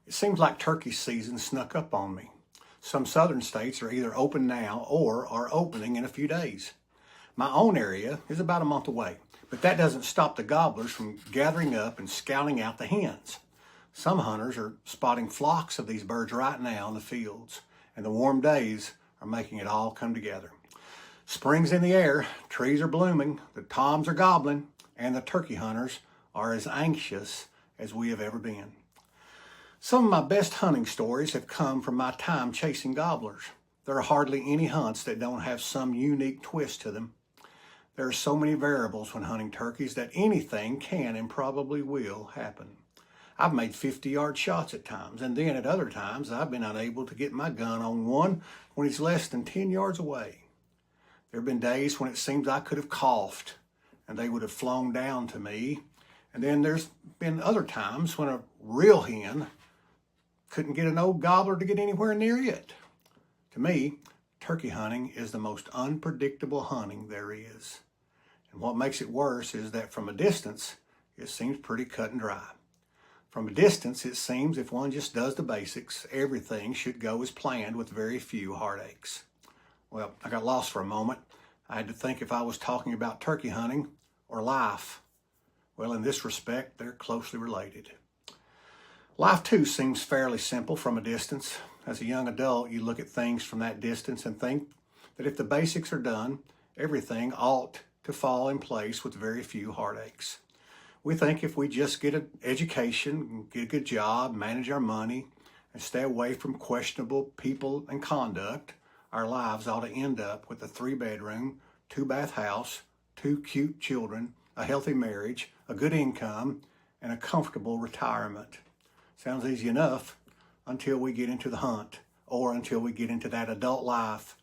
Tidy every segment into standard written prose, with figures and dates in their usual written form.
It seems like turkey season snuck up on me. Some southern states are either open now or are opening in a few days. My own area is about a month away, but that doesn't stop the gobblers from gathering up and scouting out the hens. Some hunters are spotting flocks of these birds right now in the fields, and the warm days are making it all come together. Spring's in the air, trees are blooming, the toms are gobbling, and the turkey hunters are as anxious as we have ever been. Some of my best hunting stories have come from my time chasing gobblers. There are hardly any hunts that don't have some unique twist to them. There are so many variables when hunting turkeys that anything can and probably will happen. I've made 50-yard shots at times, and then at other times I've been unable to get my gun on one when he's less than 10 yards away. There have been days when it seems I could have coughed and they would have flown down to me. And then there's been other times when a real hen couldn't get an old gobbler to get anywhere near it. To me, turkey hunting is the most unpredictable hunting there is. And what makes it worse is that from a distance, it seems pretty cut and dry. From a distance, it seems if one just does the basics, everything should go as planned with very few heartaches. Well, I got lost for a moment. I had to think if I was talking about turkey hunting or life. Well, in this respect, they're closely related. Life, too, seems fairly simple from a distance. As a young adult, you look at things from that distance and think that if the basics are done, everything ought to fall in place with very few heartaches. We think if we just get an education, get a good job, manage our money, and stay away from questionable people and conduct, our lives ought to end up with a 3-bedroom, 2-bath house, 2 cute children, a healthy marriage, a good income, and a comfortable retirement. Sounds easy enough until we get into the hunt or until we get into that adult life.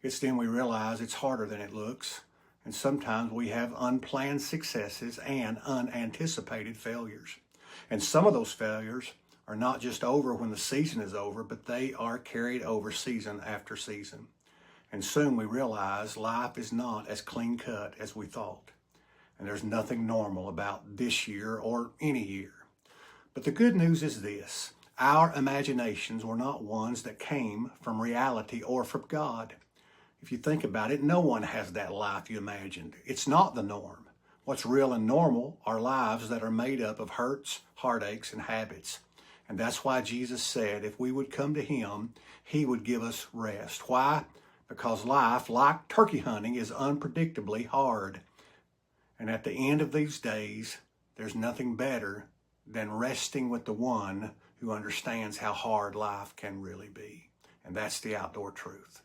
It's then we realize it's harder than it looks, and sometimes we have unplanned successes and unanticipated failures. And some of those failures are not just over when the season is over, but they are carried over season after season. And soon we realize life is not as clean cut as we thought. And there's nothing normal about this year or any year. But the good news is this: our imaginations were not ones that came from reality or from God. If you think about it, no one has that life you imagined. It's not the norm. What's real and normal are lives that are made up of hurts, heartaches, and habits. And that's why Jesus said if we would come to him, he would give us rest. Why? Because life, like turkey hunting, is unpredictably hard. And at the end of these days, there's nothing better than resting with the one who understands how hard life can really be. And that's the outdoor truth.